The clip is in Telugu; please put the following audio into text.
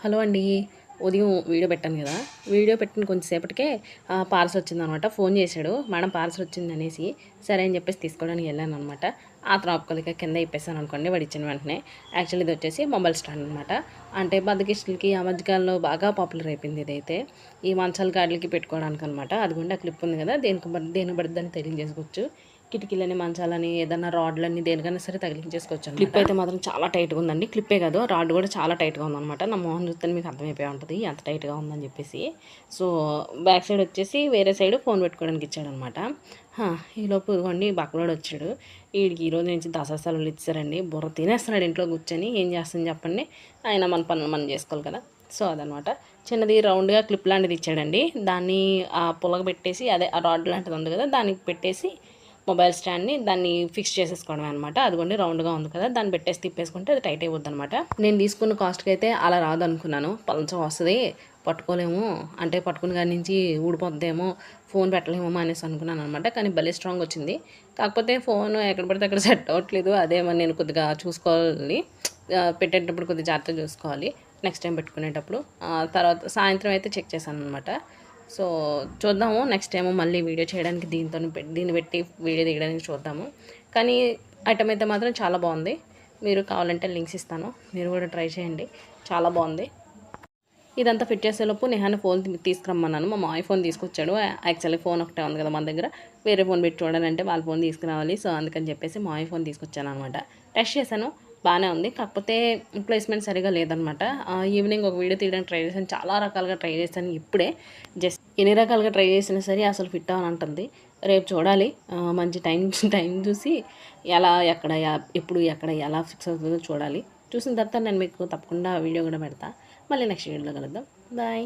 హలో అండి. ఉదయం వీడియో పెట్టాను కదా! వీడియో పెట్టిన కొంచెంసేపటికే పార్సెల్ వచ్చిందనమాట. ఫోన్ చేశాడు. మేడం పార్సెల్ వచ్చిందనేసి, సరే అని చెప్పేసి తీసుకోవడానికి వెళ్ళాననమాట. ఆత్రం కింద ఇప్పేసాననుకోండి వాడు ఇచ్చిన వెంటనే. యాక్చువల్లీ ఇది వచ్చేసి మొబైల్ స్టాండ్ అనమాట. అంటే బద్ధకిష్టులకి ఆ మధ్యకాలంలో బాగా పాపులర్ అయిపోయింది ఇదైతే. ఈ మంచాల కాడ్లకి పెట్టుకోవడానికి అనమాట. అదిగోండి ఆ క్లిప్ ఉంది కదా! దేనికి పడుద్దని తెలియజేసుకోవచ్చు. కిటికీలని, మంచాలని, ఏదన్నా రాడ్‌లన్నీ దేనికైనా సరే తగిలించేసుకోవచ్చు అనమాట. క్లిప్ అయితే మాత్రం చాలా టైట్‌గా ఉందండి. క్లిప్పే కాదు రాడ్ కూడా చాలా టైట్‌గా ఉందనమాట. నా మొహం చూస్తేనే మీకు అర్థమైపోయి ఉంటది ఎంత టైట్‌గా ఉందని చెప్పేసి. సో, బ్యాక్ సైడ్ వచ్చేసి వేరే సైడ్ ఫోన్ పెట్టుకోవడానికి ఇచ్చాడనమాట. ఈలోపు ఇదిగోండి బక్కలోడు వచ్చాడు. ఈడికి ఈరోజు నుంచి దసరా సెలవులు ఇచ్చారండి. బుర్ర తినేస్తున్నాడు ఇంట్లో కూర్చొని. ఏం చేస్తాను చెప్పండి. ఆయన మన పనులు మనం చేసుకోవాలి కదా! సో, అదనమాట. చిన్నది రౌండ్‌గా క్లిప్ లాంటిది ఇచ్చాడండి. దాన్ని పుల్లగ పెట్టేసి అదే ఆ రాడ్ లాంటిది ఉంది కదా! దానికి పెట్టేసి మొబైల్ స్టాండ్ని దాన్ని ఫిక్స్ చేసేసుకోవడమే అనమాట. అదిగోండి రౌండ్గా ఉంది కదా! దాన్ని పెట్టేసి తిప్పేసుకుంటే అది టైట్ అయిపోద్ది అనమాట. నేను తీసుకున్న కాస్ట్కి అయితే అలా రాదు అనుకున్నాను. పలచగా వస్తుంది, పట్టుకోలేము, అంటే పట్టుకుని కాడి నుంచి ఊడిపోద్దేమో, ఫోన్ పెట్టలేమో అనేసి అనుకున్నాను అనమాట. కానీ భలే స్ట్రాంగ్ వచ్చింది. కాకపోతే ఫోన్ ఎక్కడ పడితే అక్కడ సెట్ అవ్వట్లేదు. అదేమో నేను కొద్దిగా చూసుకోవాలి. పెట్టేటప్పుడు కొద్దిగా జాగ్రత్తగా చూసుకోవాలి నెక్స్ట్ టైం పెట్టుకునేటప్పుడు. తర్వాత సాయంత్రం అయితే చెక్ చేశాను అనమాట. సో, చూద్దాము నెక్స్ట్ టైము మళ్ళీ వీడియో చేయడానికి దీన్ని పెట్టి వీడియో తీయడానికి చూద్దాము. కానీ ఐటమ్ అయితే మాత్రం చాలా బాగుంది. మీరు కావాలంటే లింక్స్ ఇస్తాను. మీరు కూడా ట్రై చేయండి. చాలా బాగుంది. ఇదంతా ఫిట్ చేసేలోపు నేహాని ఫోన్ తీసుకురమ్మన్నాను. మా మామయ్య ఫోన్ తీసుకొచ్చాడు. యాక్చువల్లీ ఫోన్ ఒకటే ఉంది కదా మన దగ్గర. వేరే ఫోన్ పెట్టి చూడాలంటే వాళ్ళ ఫోన్ తీసుకురావాలి. సో, అందుకని చెప్పేసి మామయ్య ఫోన్ తీసుకొచ్చాను అనమాట. టెస్ట్ చేశాను. బాగానే ఉంది. కాకపోతే ప్లేస్మెంట్ సరిగా లేదనమాట. ఈవినింగ్ ఒక వీడియో తీయడానికి ట్రై చేశాను. చాలా రకాలుగా ట్రై చేశాను. ఇప్పుడే జస్ట్ ఎన్ని రకాలుగా ట్రై చేసినా సరే అసలు ఫిట్ అవ్వని అంటుంది. రేపు చూడాలి. మంచి టైం చూసి ఎప్పుడు ఎక్కడ ఎలా ఫిక్స్ అవుతుందో చూడాలి. చూసిన తర్వాత నేను మీకు తప్పకుండా వీడియో కూడా పెడతా. మళ్ళీ నెక్స్ట్ వీడియోలో కలుద్దాం. బాయ్.